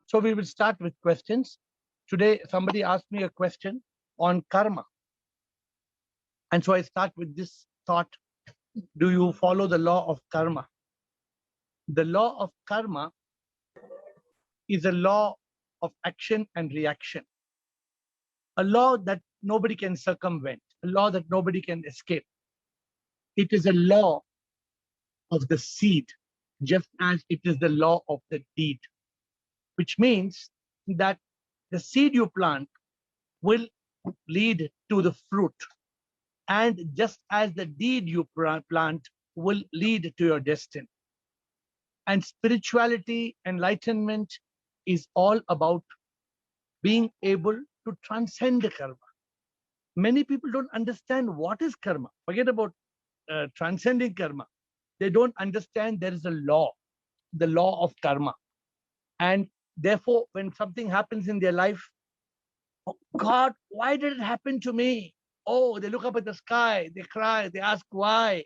So we will start with questions. Today, somebody asked me a question on karma. And so I start with this thought. Do you follow the law of karma? The law of karma is a law of action and reaction. A law that nobody can circumvent, a law that nobody can escape. It is a law of the seed, just as it is the law of the deed, which means that the seed you plant will lead to the fruit. And just as the deed you plant will lead to your destiny. And spirituality, enlightenment is all about being able to transcend the karma. Many people don't understand what is karma. Forget about transcending karma. They don't understand there is a law, the law of karma. And therefore, when something happens in their life, oh God, why did it happen to me? Oh, they look up at the sky, they cry, they ask why.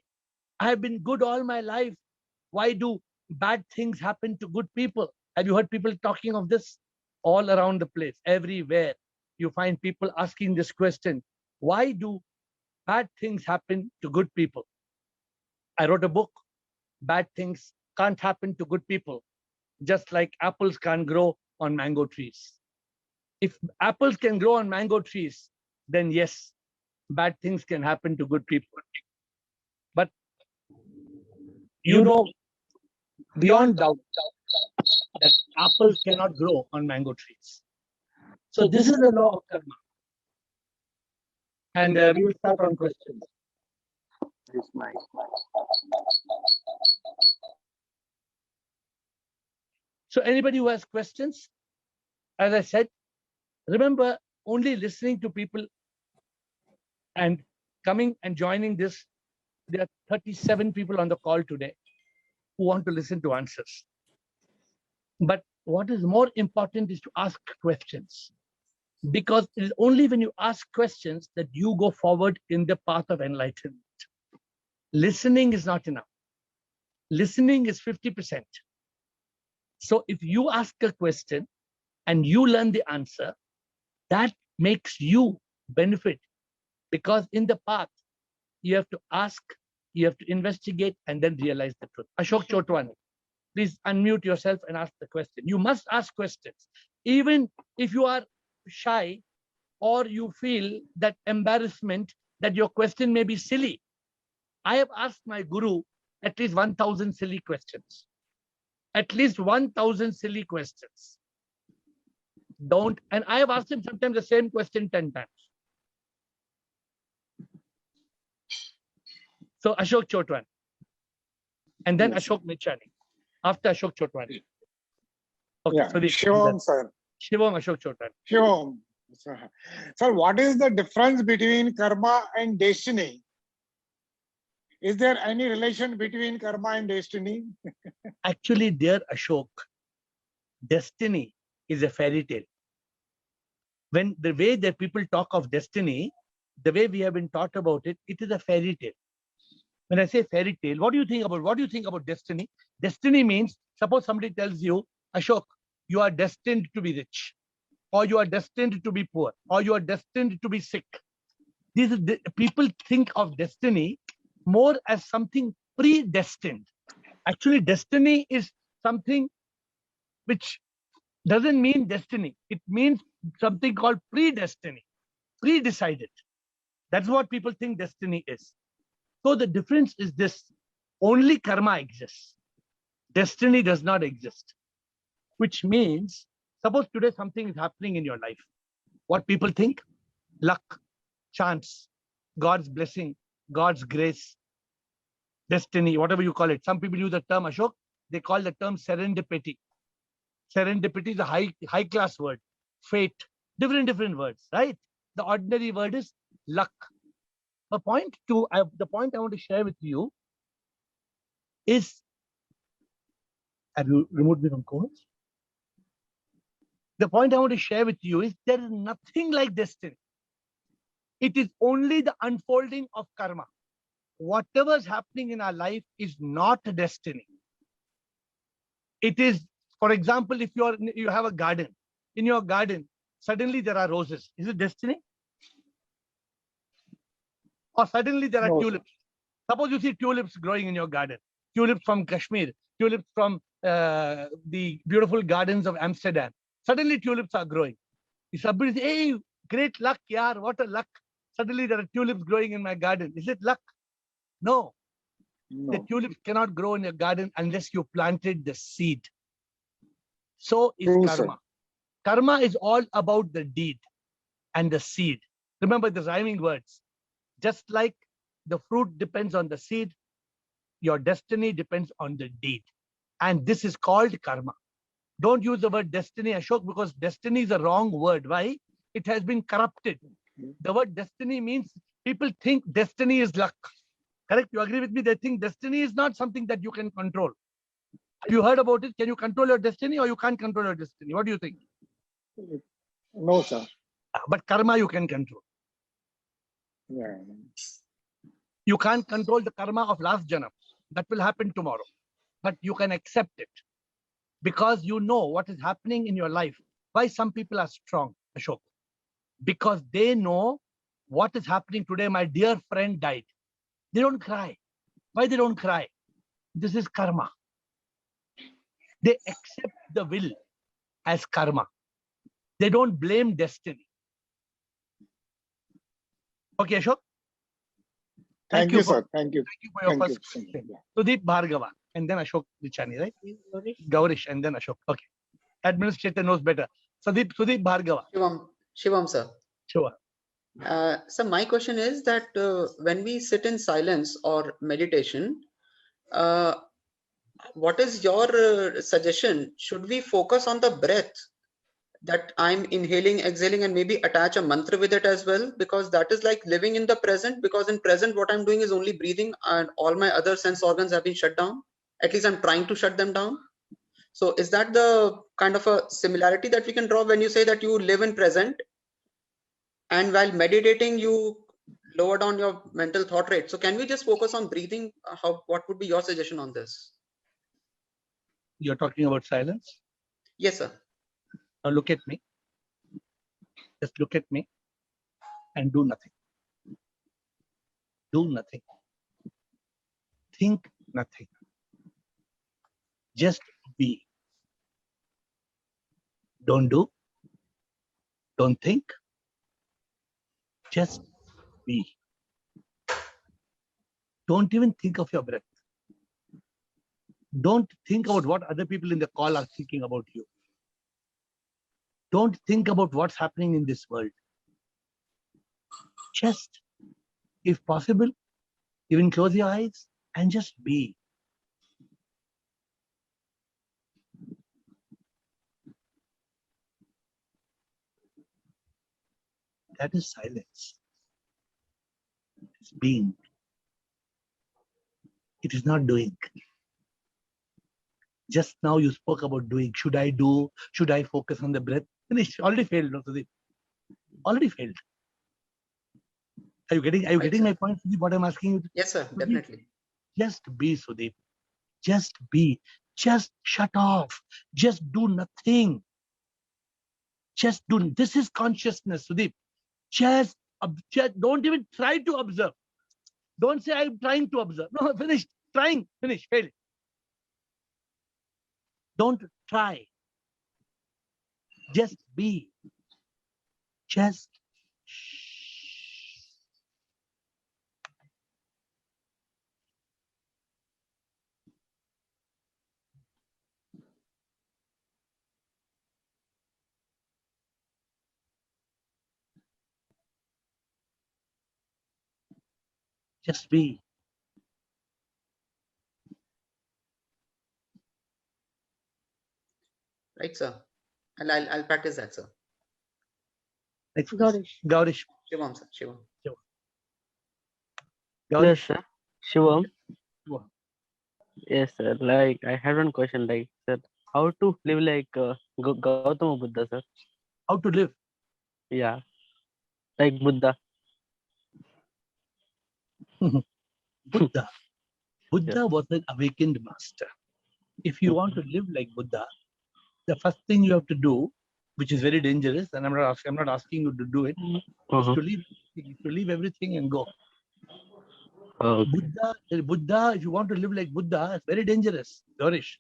I have been good all my life. Why do bad things happen to good people? Have you heard people talking of this? All around the place, everywhere. You find people asking this question. Why do bad things happen to good people? I wrote a book, Bad Things Can't Happen to Good People, just like apples can't grow on mango trees. If apples can grow on mango trees, then yes, bad things can happen to good people. But you know, beyond doubt, that apples cannot grow on mango trees. So this is the law of karma. And we will start on questions. So anybody who has questions, as I said, remember only listening to people and coming and joining this. There are 37 people on the call today who want to listen to answers. But what is more important is to ask questions, because it is only when you ask questions that you go forward in the path of enlightenment. Listening is not enough. Listening is 50%. So if you ask a question and you learn the answer, that makes you benefit, because in the path, you have to ask, you have to investigate, and then realize the truth. Ashok Chotwani, please unmute yourself and ask the question. You must ask questions. Even if you are shy or you feel that embarrassment that your question may be silly. I have asked my guru at least 1,000 silly questions. At least 1,000 silly questions. And I have asked him sometimes the same question 10 times. So Ashok Chotwani. And then Ashok Michani. After Ashok Chotwani. Okay, yeah, so Shivam, sir. Shivam Ashok Chotwani. Shivam. Sir, what is the difference between karma and destiny? Is there any relation between karma and destiny? Actually, dear Ashok, destiny is a fairy tale. When the way that people talk of destiny, the way we have been taught about it, it is a fairy tale. When I say fairy tale, what do you think about destiny? Destiny means, suppose somebody tells you, Ashok, you are destined to be rich, or you are destined to be poor, or you are destined to be sick. People think of destiny more as something predestined. Actually, destiny is something which doesn't mean destiny. It means something called predestiny, pre-decided. That's what people think destiny is. So the difference is this: only karma exists. Destiny does not exist. Which means, suppose today something is happening in your life. What people think? Luck, chance, God's blessing, God's grace, destiny, whatever you call it. Some people use the term, Ashok, they call the term serendipity. Serendipity is a high class word. Fate, different words, right? The ordinary word is luck. The point I want to share with you is, have you removed me from course? The point I want to share with you is there is nothing like destiny. It is only the unfolding of karma. Whatever is happening in our life is not destiny. It is For example, if you have a garden, in your garden, suddenly there are roses. Is it destiny? Or suddenly there are No, sir. tulips. Suppose you see tulips growing in your garden. Tulips from Kashmir, tulips from the beautiful gardens of Amsterdam. Suddenly tulips are growing. Somebody say, hey, great luck, yaar, what a luck. Suddenly there are tulips growing in my garden. Is it luck? No. The No. tulips cannot grow in your garden unless you planted the seed. So is True, karma. sir. Karma is all about the deed and the seed. Remember the rhyming words. Just like the fruit depends on the seed, your destiny depends on the deed. And this is called karma. Don't use the word destiny, Ashok, because destiny is a wrong word. Why? It has been corrupted. The word destiny means people think destiny is luck. Correct? You agree with me? They think destiny is not something that you can control. Have you heard about it? Can you control your destiny or you can't control your destiny? What do you think? No, sir. But karma you can control. Yeah. You can't control the karma of last janam. That will happen tomorrow. But you can accept it because you know what is happening in your life. Why some people are strong, Ashok? Because they know what is happening today. My dear friend died. They don't cry. Why they don't cry? This is karma. They accept the will as karma. They don't blame destiny. Okay, Ashok? Thank you, for, sir. Thank you. Thank you for your Thank first you. question. Yeah. Sudeep Bhargava and then Ashok Richani, right? Gaurish and then Ashok. Okay. Administrator knows better. Sudeep Bhargava. Shivam, sir. Sure. So my question is that when we sit in silence or meditation, what is your suggestion? Should we focus on the breath that I'm inhaling, exhaling, and maybe attach a mantra with it as well? Because that is like living in the present. Because in present, what I'm doing is only breathing, and all my other sense organs have been shut down. At least I'm trying to shut them down. So is that the kind of a similarity that we can draw when you say that you live in present, and while meditating you lower down your mental thought rate? So can we just focus on breathing? What would be your suggestion on this? You're talking about silence? Yes, sir. Now look at me. Just look at me and do nothing. Do nothing. Think nothing. Just be. Don't do. Don't think. Just be. Don't even think of your breath. Don't think about what other people in the call are thinking about you. Don't think about what's happening in this world. Just, if possible, even close your eyes and just be. That is silence. It's being. It is not doing. Just now you spoke about doing. Should I do? Should I focus on the breath? Finished. Already failed, no, Sudeep. Already failed. Are you getting my point, Sudeep, what I'm asking you? Yes, sir. Sudeep, Definitely. just be, Sudeep. Just be. Just shut off. Just do nothing. Just do. This is consciousness, Sudeep. Just don't even try to observe. Don't say I'm trying to observe. No, finished. Trying. Finish. Failed. Don't try. Just be. Just shh. Just be. Right, sir. And I'll practice that, sir. Next, Gaurish. Shivam, sir. Shivam. Gaurish. Yes, sir. Shivam. Shivam. Yes, sir. Like, I had one question, like, sir, how to live like Gautama Buddha, sir? How to live? Yeah, like Buddha. Buddha. Buddha was an awakened master. If you want to live like Buddha, the first thing you have to do, which is very dangerous, and I'm not asking you to do it, is Uh-huh. to leave everything and go. Okay. Buddha, if you want to live like Buddha, it's very dangerous, Gaurish.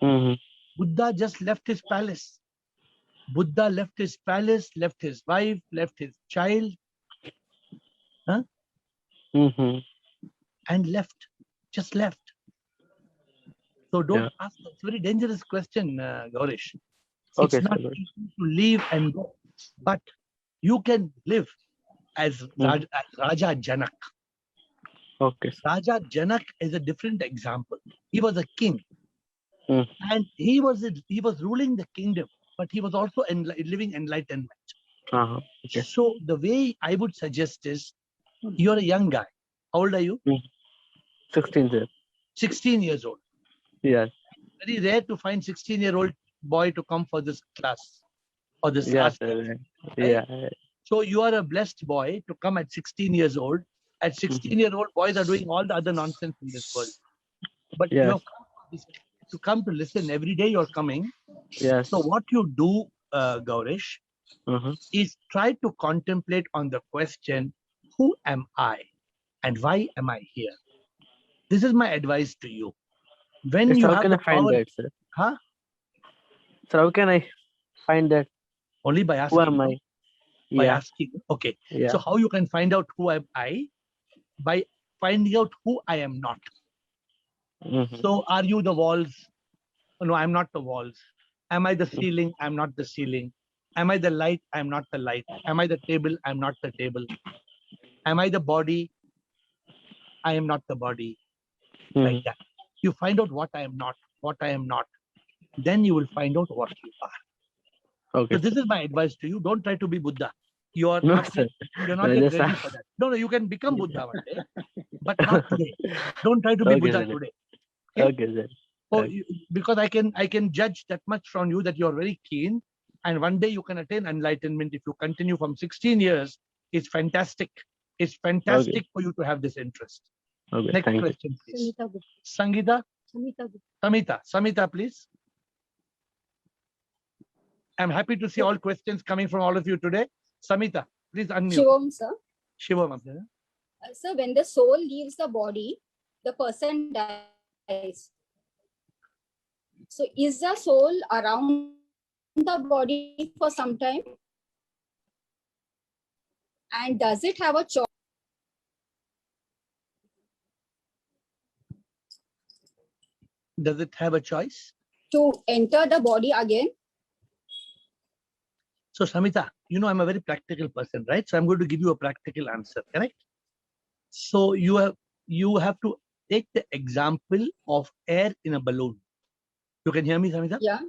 Mm-hmm. Buddha just left his palace. Buddha left his palace, left his wife, left his child, Mm-hmm. and left. Just left. So don't Yeah. ask. It's a very dangerous question, Gaurish. Okay, It's sir. not easy to leave and go, but you can live as Raja Janak. Okay, sir. Raja Janak is a different example. He was a king, Mm. and he was ruling the kingdom, but he was also living enlightenment. Uh-huh. Okay. So the way I would suggest is, you're a young guy. How old are you? 16, sir. 16 years old. Yeah. Very rare to find 16-year-old boy to come for this class or this Yeah, ask. sir. Right? Yeah. So you are a blessed boy to come at 16 years old. At 16-year-old boys are doing all the other nonsense in this world. But you Yes. have come to listen. Every day you're coming. Yes. So what you do, Gaurish, Uh-huh. is try to contemplate on the question, who am I and why am I here? This is my advice to you. When Yes, you how have can the I find power, that, sir? huh? Sir, how can I find that? Only by Who asking. am I? By Yeah. asking. Okay. Yeah. So how you can find out who am I? By finding out who I am not. Mm-hmm. So are you the walls? No, I'm not the walls. Am I the ceiling? I'm not the ceiling. Am I the light? I'm not the light. Am I the table? I'm not the table. Am I the body? I am not the body. Like that. You find out what I am not, what I am not. Then you will find out what you are. Okay. So this is my advice to you. Don't try to be Buddha. You are No, not sir. yet, you're not No, yet just ready for that. No, you can become Buddha one day, but not today. Don't try to be Okay, Buddha sir. today. Okay? Okay, sir. So Okay. because I can judge that much from you that you're very keen, and one day you can attain enlightenment if you continue from 16 years. It's fantastic. It's fantastic for you to have this interest. Okay. Next Thank you. question, please. Samita, please. I'm happy to see all questions coming from all of you today. Samita, please unmute. Shivam, sir. Shivam. Sir, when the soul leaves the body, the person dies. So is the soul around the body for some time? And does it have a choice Does it have a choice? to enter the body again? So Samita, you know I'm a very practical person, right? So I'm going to give you a practical answer, correct? So you have to take the example of air in a balloon. You can hear me, Samita? Yeah.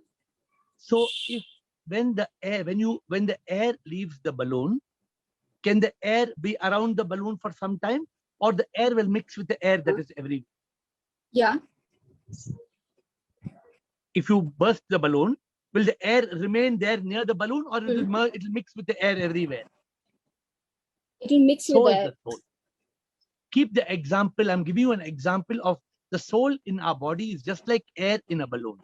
So if when the air leaves the balloon, can the air be around the balloon for some time, or the air will mix with the air that is everywhere? Yeah. If you burst the balloon, will the air remain there near the balloon, or it will mix with the air everywhere? It will mix So with is the the soul. Keep the example. I'm giving you an example of the soul in our body is just like air in a balloon.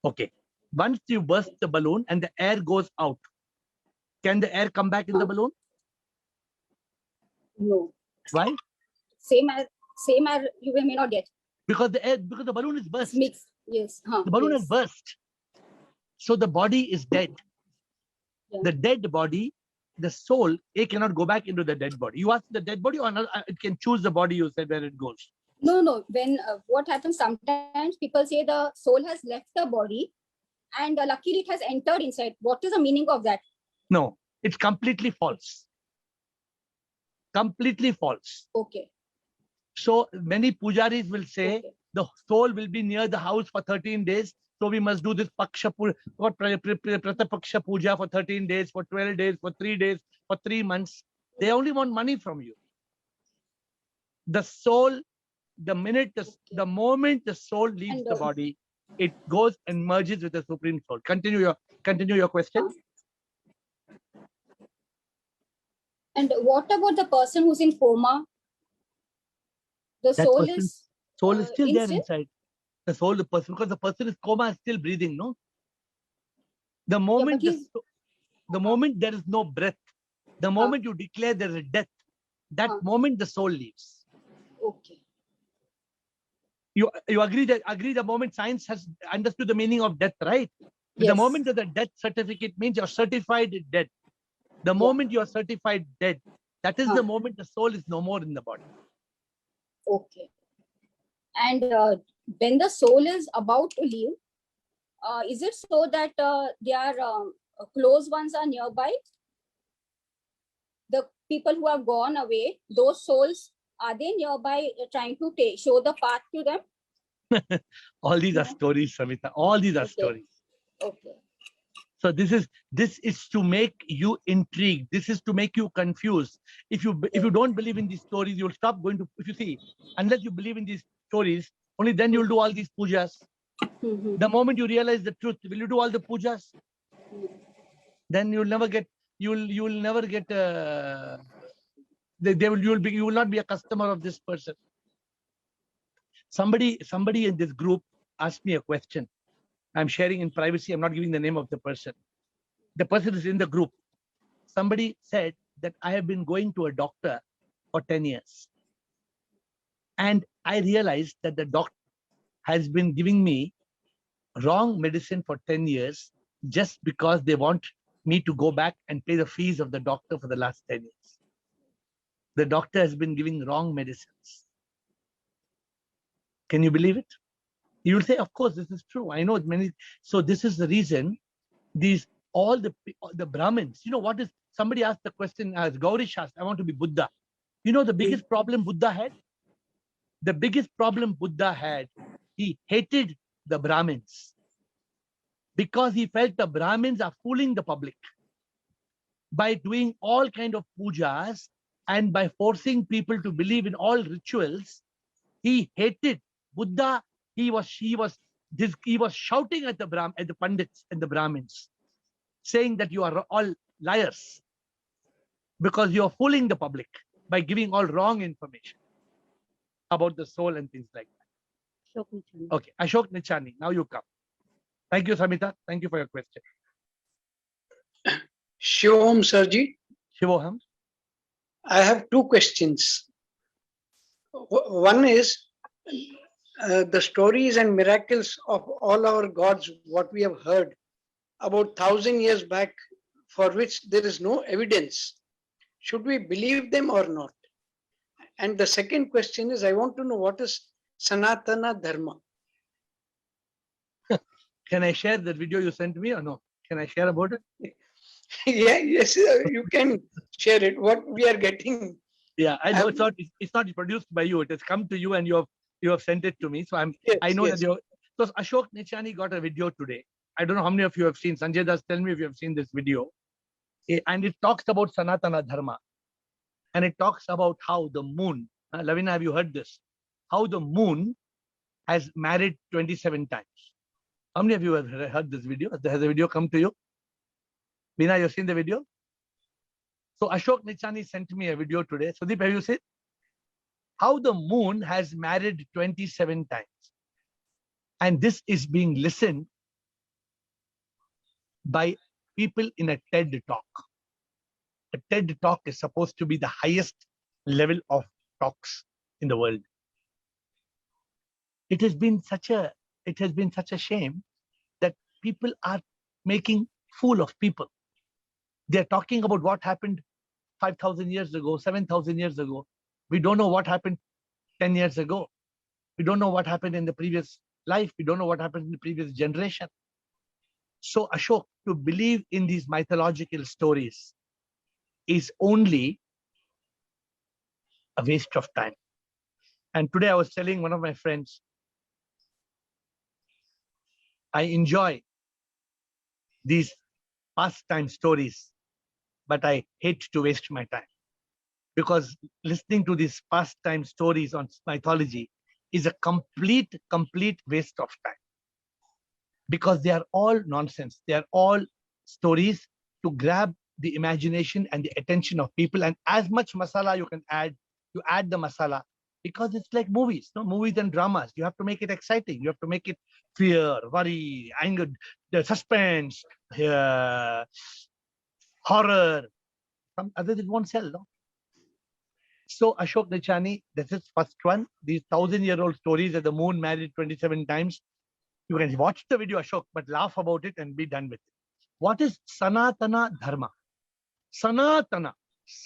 Okay. Once you burst the balloon and the air goes out, can the air come back in the balloon? No. Why? Same as you may not get. Because the balloon is burst. Mix. Yes. The balloon has burst. So the body is dead. Yeah. The dead body, the soul, it cannot go back into the dead body. You ask the dead body, or not, it can choose the body, you said, where it goes. No. When what happens sometimes, people say the soul has left the body and luckily it has entered inside. What is the meaning of that? No, it's completely false. Completely false. Okay. So many pujaris will say, Okay. the soul will be near the house for 13 days. So we must do this Pratapaksha puja for 13 days, for 12 days, for 3 days, for 3 months. They only want money from you. The soul, the moment the soul leaves the body, it goes and merges with the Supreme Soul. Continue your question. And what about the person who's in coma? The That soul person- is Soul is still there inside? inside. The soul, the person, because the person is coma, is still breathing, no? The moment, he's- the moment there is no breath, the moment you declare there is a death, that moment the soul leaves. Okay. You agree the moment science has understood the meaning of death, right? The Yes. moment that the death certificate means you're certified dead. The moment you are certified dead, that is the moment the soul is no more in the body. Okay. And when the soul is about to leave, is it so that their close ones are nearby? The people who have gone away, those souls, are they nearby trying to show the path to them? All these are No. stories, Samita. All these are Okay. stories. Okay. So this is to make you intrigued. This is to make you confused. If you don't believe in these stories, you'll stop going to. If you see, unless you believe in these stories, only then you'll do all these pujas. The moment you realize the truth, will you do all the pujas? Then you'll never get. You'll never get. You will not be a customer of this person. Somebody in this group asked me a question. I'm sharing in privacy. I'm not giving the name of the person. The person is in the group. Somebody said that I have been going to a doctor for 10 years. And I realized that the doctor has been giving me wrong medicine for 10 years just because they want me to go back and pay the fees of the doctor for the last 10 years. The doctor has been giving wrong medicines. Can you believe it? You will say, of course, this is true. I know many. So this is the reason all the Brahmins, you know what is, somebody asked the question as Gaurish asked, I want to be Buddha. You know the biggest problem Buddha had? The biggest problem Buddha had, he hated the Brahmins because he felt the Brahmins are fooling the public by doing all kind of pujas and by forcing people to believe in all rituals. He hated Buddha. He was shouting at the Pandits and the Brahmins, saying that you are all liars because you are fooling the public by giving all wrong information about the soul and things like that. Okay, Ashok Nichani, now you come. Thank you, Samita. Thank you for your question. Shivom Sarji, Shivoham. I have two questions. One is the stories and miracles of all our gods, what we have heard about 1,000 years back, for which there is no evidence. Should we believe them or not? And the second question is, I want to know what is Sanatana Dharma. Can I share the video you sent me or no? Can I share about it? Yeah, yes, you can share it. What we are getting. Yeah, I know it's not produced by you. It has come to you and you have sent it to me. So I know that you. So Ashok Nichani got a video today. I don't know how many of you have seen. Sanjay Das, tell me if you have seen this video. And it talks about Sanatana Dharma. And it talks about how the moon, Lavina, have you heard this? How the moon has married 27 times. How many of you have heard this video? Has the video come to you? Veena, you've seen the video? So Ashok Nichani sent me a video today. Sudeep, have you seen? How the moon has married 27 times. And this is being listened by people in a TED Talk. A TED Talk is supposed to be the highest level of talks in the world. It has been such a shame that people are making fool of people. They're talking about what happened 5,000 years ago, 7,000 years ago. We don't know what happened 10 years ago. We don't know what happened in the previous life. We don't know what happened in the previous generation. So Ashok, to believe in these mythological stories is only a waste of time. And today I was telling one of my friends, I enjoy these pastime stories, but I hate to waste my time. Because listening to these pastime stories on mythology is a complete waste of time. Because they are all nonsense. They are all stories to grab the imagination and the attention of people. And as much masala you can add, you add the masala. Because it's like movies, no, movies and dramas. You have to make it exciting. You have to make it fear, worry, anger, the suspense, horror. Some others it won't sell, no? So Ashok Nichani, this is first one. These 1,000-year-old stories that the moon married 27 times. You can watch the video, Ashok, but laugh about it and be done with it. What is Sanatana Dharma? Sanatana.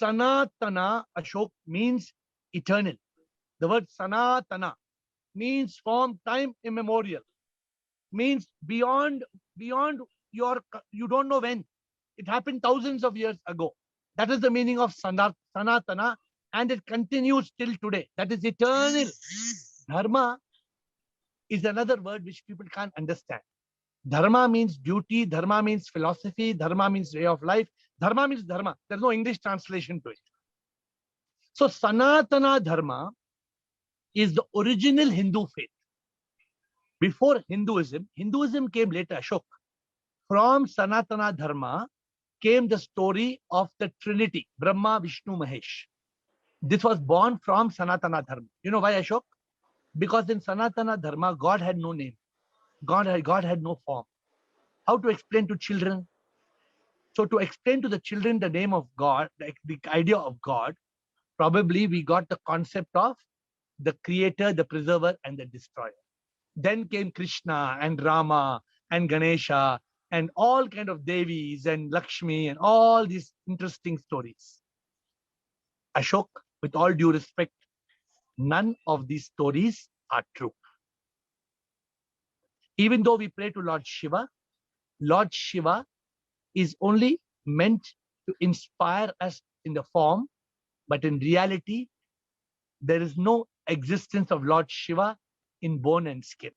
Sanatana, Ashok, means eternal. The word Sanatana means from time immemorial. Means beyond your, you don't know when. It happened thousands of years ago. That is the meaning of Sanatana, and it continues till today. That is eternal. Dharma is another word which people can't understand. Dharma means duty, dharma means philosophy, dharma means way of life, dharma means dharma. There's no English translation to it. So Sanatana Dharma is the original Hindu faith. Before Hinduism, Hinduism came later, Ashok. From Sanatana Dharma came the story of the Trinity, Brahma, Vishnu, Mahesh. This was born from Sanatana Dharma. You know why, Ashok? Because in Sanatana Dharma, God had no name. God had no form. How to explain to children? So to explain to the children the name of God, the idea of God, probably we got the concept of the creator, the preserver, and the destroyer. Then came Krishna and Rama and Ganesha and all kind of Devis and Lakshmi and all these interesting stories. Ashok, with all due respect, none of these stories are true. Even though we pray to Lord Shiva is only meant to inspire us in the form, but in reality, there is no existence of Lord Shiva in bone and skin.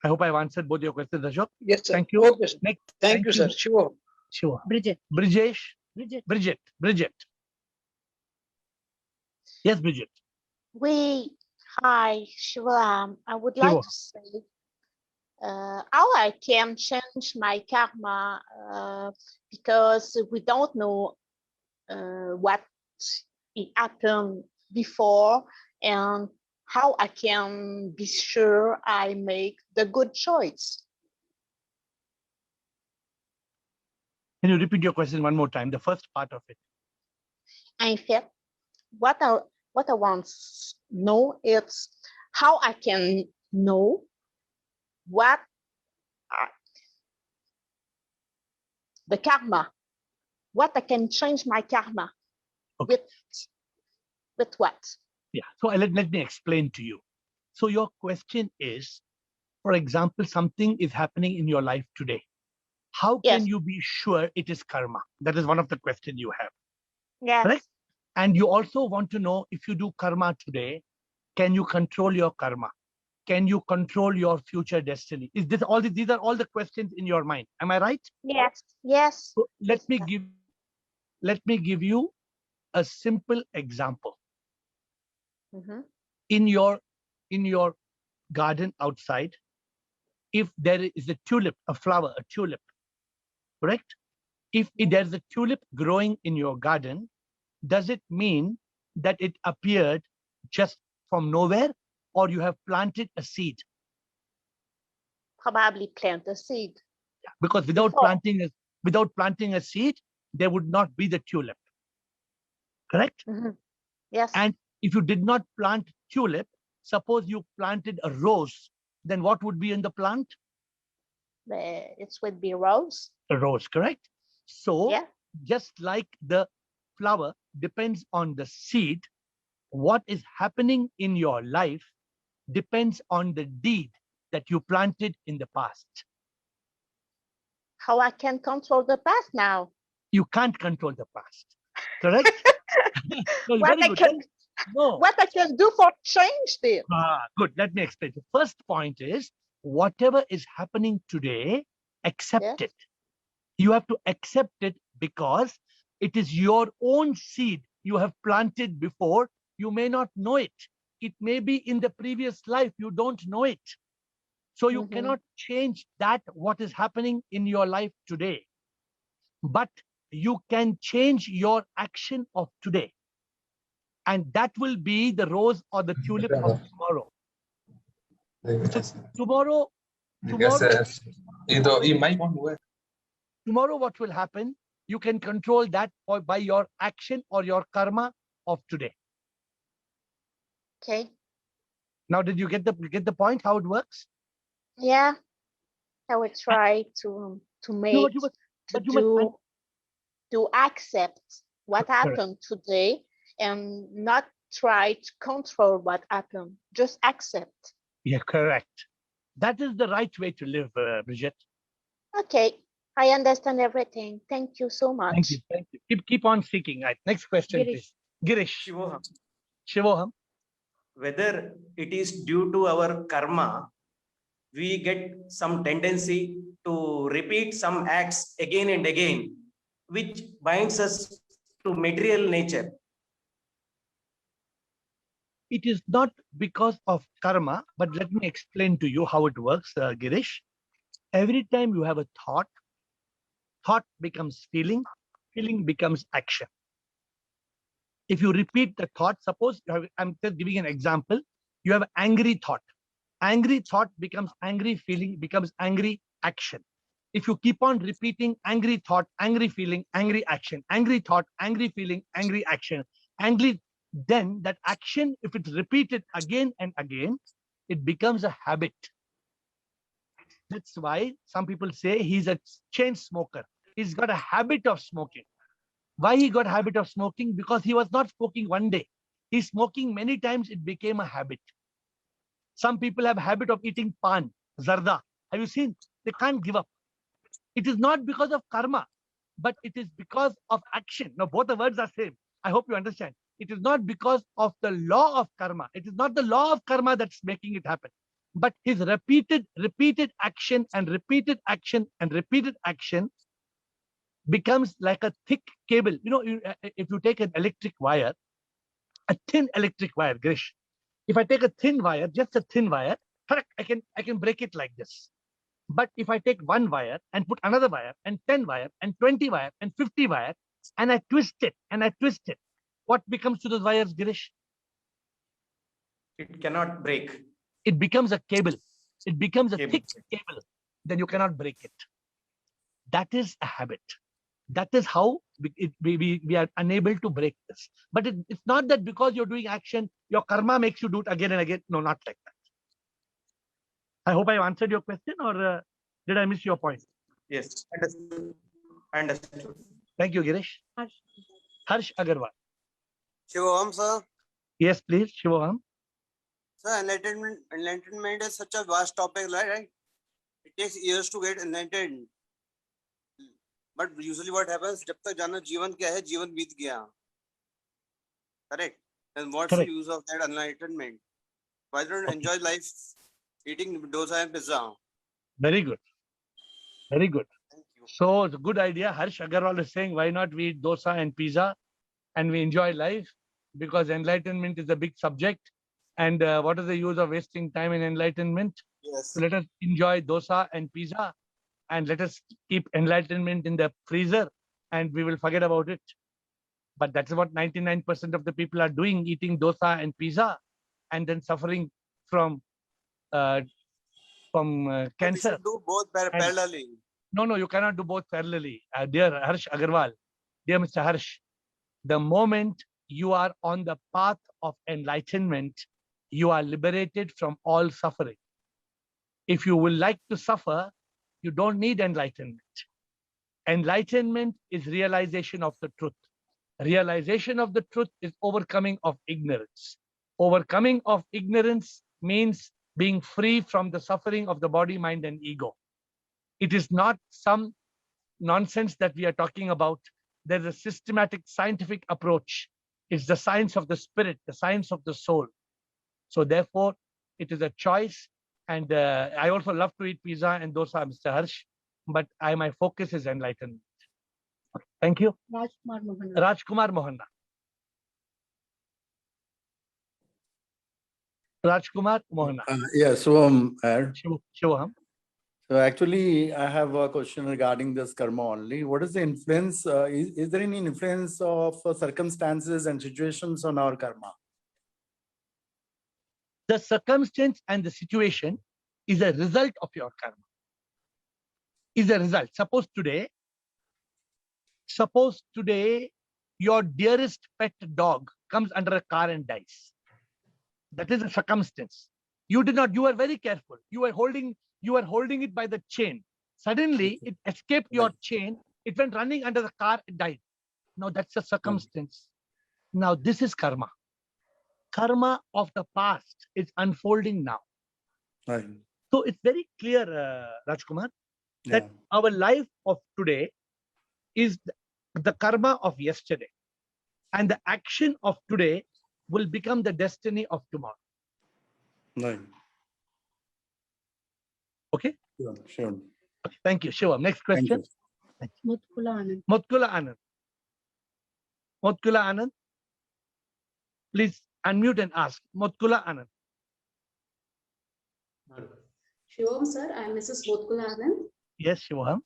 I hope I've answered both your questions, Ashok. Yes, sir. Thank you. Okay, sir. Next, Thank you, sir. Sure. Shiva. Bridget. Brijesh. Bridget. Bridget. Yes, Bridget. Hi, Shivam. I would Shiva. like to say how I can change my karma because we don't know what it happened before and how I can be sure I make the good choice. Can you repeat your question one more time? The first part of it. In fact, what I want to know is how I can know what the karma, what I can change my karma Okay. with what? Yeah. So let me explain to you. So your question is, for example, something is happening in your life today. How Yes. can you be sure it is karma? That is one of the questions you have. Yes. Correct? And you also want to know, if you do karma today, can you control your karma? Can you control your future destiny? Is this all? These are all the questions in your mind. Am I right? Yes. Yes. So let Yes, me give you a simple example. Mhm. In your garden outside, if there is a tulip, a flower, a tulip, correct? If there's a tulip growing in your garden, does it mean that it appeared just from nowhere, or you have planted a seed? Probably plant a seed. Because without Before. planting a seed, there would not be the tulip. Correct? Mhm. Yes. And if you did not plant tulip, suppose you planted a rose, then what would be in the plant? It would be rose. A rose, correct? So Yeah. just like the flower depends on the seed, what is happening in your life depends on the deed that you planted in the past. How I can control the past now? You can't control the past, correct? No, What very I good. can No. what I can do for change it? Good. Let me explain. The first point is, whatever is happening today, accept Yes. it. You have to accept it because it is your own seed you have planted before. You may not know it. It may be in the previous life. You don't know it. So you Mhm. cannot change that, what is happening in your life today. But you can change your action of today. And that will be the rose or the tulip of tomorrow. So tomorrow, tomorrow what will happen? You can control that by your action or your karma of today. Okay. Now, did you get the point how it works? Yeah. I will try to No, make but you must, to but you must to accept what Correct. happened today and not try to control what happened. Just accept. Yeah, correct. That is the right way to live, Bridget. Okay. I understand everything. Thank you so much. Thank you. Thank you. Keep on seeking. Right. Next question, please. Girish. Shivoham, Shivoham. whether it is due to our karma, we get some tendency to repeat some acts again and again, which binds us to material nature. It is not because of karma, but let me explain to you how it works, Girish. Every time you have a thought, thought becomes feeling, feeling becomes action. If you repeat the thought, suppose I'm just giving an example. You have angry thought. Angry thought becomes angry feeling, becomes angry action. If you keep on repeating angry thought, angry feeling, angry action, angry thought, angry feeling, angry action, angry, then that action, if it's repeated again and again, it becomes a habit. That's why some people say he's a chain smoker. He's got a habit of smoking. Why he got a habit of smoking? Because he was not smoking one day. He's smoking many times, it became a habit. Some people have a habit of eating pan, zarda. Have you seen? They can't give up. It is not because of karma, but it is because of action. Now, both the words are same. I hope you understand. It is not because of the law of karma. It is not the law of karma that's making it happen. But his repeated action and repeated action and repeated action becomes like a thick cable. You know, if you take an electric wire, a thin electric wire, Grish. If I take a thin wire, just a thin wire, I can break it like this. But if I take one wire and put another wire and 10 wire and 20 wire and 50 wire and I twist it, what becomes to those wires, Girish? It cannot break. It becomes a cable. It becomes a Cable. thick cable. Then you cannot break it. That is a habit. That is how we are unable to break this. But it's not that because you're doing action, your karma makes you do it again and again. No, not like that. I hope I answered your question, or did I miss your point? Yes, understood. Understood. Thank you, Girish. Harsh Agarwal. Shivoham, sir. Yes, please, Shivoham. Sir, enlightenment is such a vast topic, right? It takes years to get enlightened. But usually what happens, जब तक जाना जीवन क्या है, जीवन बीत गया. Correct? And what's Correct. the use of that enlightenment? Why don't enjoy life eating dosa and pizza? Very good. Very good. Thank you. So it's a good idea. Harsh Agarwal is saying, why not we eat dosa and pizza and we enjoy life? Because enlightenment is a big subject. And what is the use of wasting time in enlightenment? Yes. So let us enjoy dosa and pizza and let us keep enlightenment in the freezer and we will forget about it. But that's what 99% of the people are doing, eating dosa and pizza and then suffering from But we cancer. should do both parallelly. No, you cannot do both parallelly. Dear Harsh Agarwal, dear Mr. Harsh, the moment you are on the path of enlightenment, you are liberated from all suffering. If you will like to suffer, you don't need enlightenment. Enlightenment is realization of the truth. Realization of the truth is overcoming of ignorance. Overcoming of ignorance means being free from the suffering of the body, mind, and ego. It is not some nonsense that we are talking about. There's a systematic scientific approach. It's the science of the spirit, the science of the soul. So therefore, it is a choice. And I also love to eat pizza and dosa, Mr. Harsh, but my focus is enlightenment. Thank you. Rajkumar Mohanna. Rajkumar Mohanna. Yeah, so Shivoham. So actually, I have a question regarding this karma only. What is the influence? Is there any influence of circumstances and situations on our karma? The circumstance and the situation is a result of your karma. Is a result. Suppose today, your dearest pet dog comes under a car and dies. That is a circumstance. You were very careful. You were holding it by the chain. Suddenly, it escaped your chain. It went running under the car, it died. Now that's a circumstance. Now this is karma. Karma of the past is unfolding now. Right. So it's very clear, Rajkumar, that our life of today is the karma of yesterday. And the action of today will become the destiny of tomorrow. Right. Okay? Sure. Okay, thank you. Shivam. Next question. Mutkula Anand. Mutkula Anand. Mutkula Anand. Please unmute and ask. Mutkula Anand. Shivam sir, I am Mrs. Mutkula Anand. Yes, Shivam.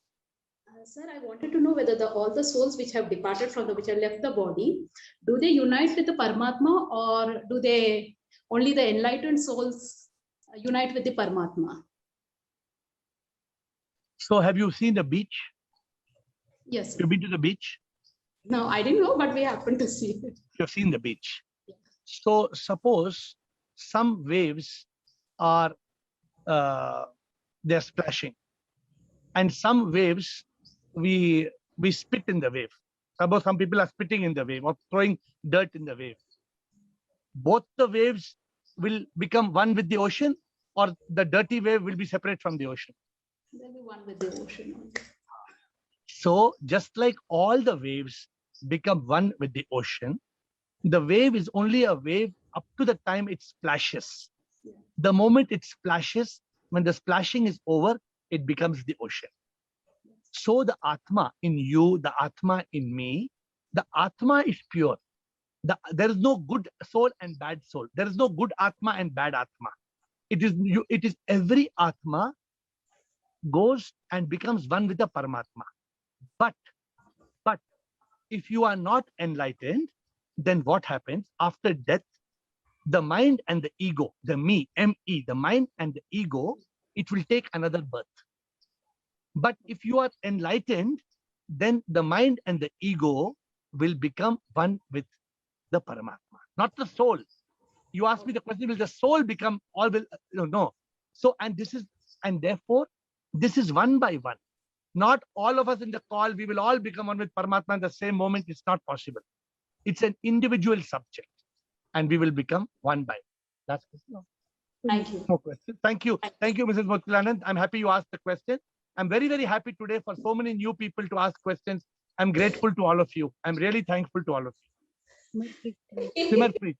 Sir, I wanted to know whether all the souls which have departed which have left the body, do they unite with the Paramatma, or do they only the enlightened souls unite with the Paramatma? So have you seen the beach? Yes. You've been to the beach? No, I didn't know, but we happened to see it. You've seen the beach. So suppose some waves are they're splashing, and some waves we spit in the wave. Suppose some people are spitting in the wave or throwing dirt in the wave. Both the waves will become one with the ocean, or the dirty wave will be separate from the ocean. They'll be one with the ocean. So just like all the waves become one with the ocean, the wave is only a wave up to the time it splashes. The moment it splashes, when the splashing is over, it becomes the ocean. So the Atma in you, the Atma in me, the Atma is pure. There is no good soul and bad soul. There is no good Atma and bad Atma. It is every Atma goes and becomes one with the Paramatma. But if you are not enlightened, then what happens? After death, the mind and the ego, the me, M-E, the mind and the ego, it will take another birth. But if you are enlightened, then the mind and the ego will become one with the Paramatma, not the soul. You ask me the question, will the soul become all will, no. So, and therefore, this is one by one. Not all of us in the call, we will all become one with Paramatma at the same moment. It's not possible. It's an individual subject, and we will become one by one. That's it. Thank you. No question. Thank you. Thank you, Mrs. Muthulanand. I'm happy you asked the question. I'm very, very happy today for so many new people to ask questions. I'm grateful to all of you. I'm really thankful to all of you. Simarpreet.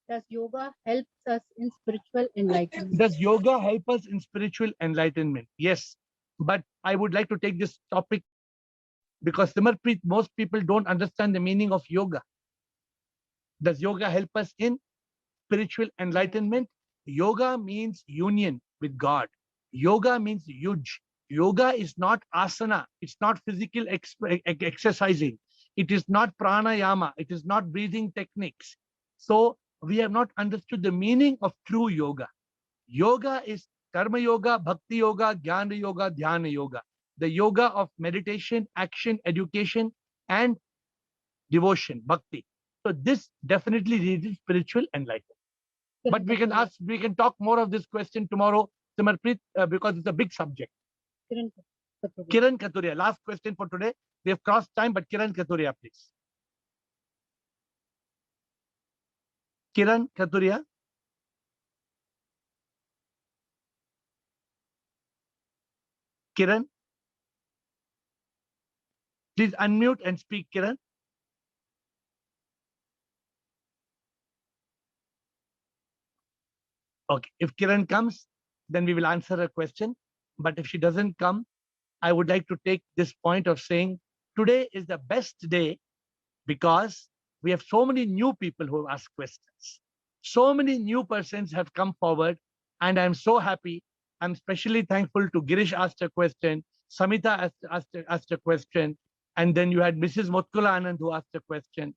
Does yoga help us in spiritual enlightenment? Does yoga help us in spiritual enlightenment? Yes. But I would like to take this topic because Simarpreet, most people don't understand the meaning of yoga. Does yoga help us in spiritual enlightenment? Yoga means union with God. Yoga means yuj. Yoga is not asana. It's not physical exercising. It is not pranayama. It is not breathing techniques. So we have not understood the meaning of true yoga. Yoga is karma yoga, bhakti yoga, jnana yoga, dhyana yoga. The yoga of meditation, action, education, and devotion, bhakti. So this definitely leads spiritual enlightenment. But we can talk more of this question tomorrow, Simarpreet, because it's a big subject. Kiran Katuria, last question for today. We have crossed time, but Kiran Katuria, please. Kiran Katuria. Kiran. Please unmute and speak, Kiran. Okay, if Kiran comes, then we will answer her question. But if she doesn't come, I would like to take this point of saying today is the best day because we have so many new people who ask questions. So many new persons have come forward, and I'm so happy. I'm especially thankful to Girish asked a question, Samita asked a question, and then you had Mrs. Motkula Anand who asked a question,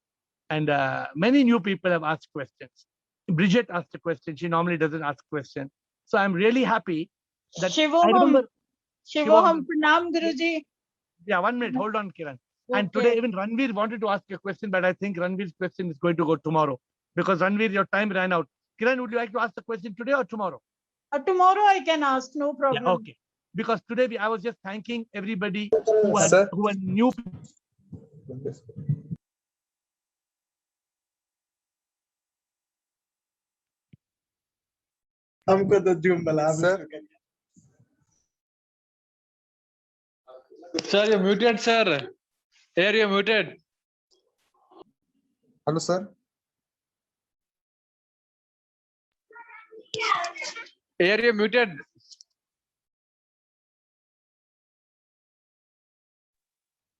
and many new people have asked questions. Bridget asked a question. She normally doesn't ask questions. So I'm really happy that I remember. Shivoham Pranam Guruji. Yeah, 1 minute. Hold on, Kiran. And today even Ranveer wanted to ask a question, but I think Ranveer's question is going to go tomorrow because Ranveer, your time ran out. Kiran, would you like to ask the question today or tomorrow? Tomorrow I can ask, no problem. Yeah, okay. Because today I was just thanking everybody who were new. हमको तो जुम्बला sir Sir, you're muted, sir. Here you're muted. Hello, sir. Here you're muted.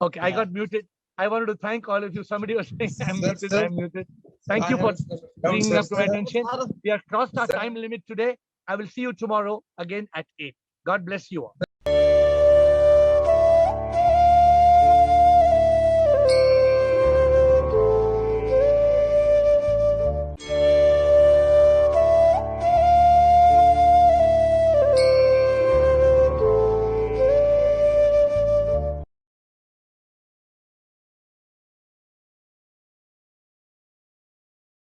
Okay, I got muted. I wanted to thank all of you. Somebody was saying I'm muted, I'm muted. Thank you for bringing up to my attention. We have crossed our time limit today. I will see you tomorrow again at 8. God bless you all.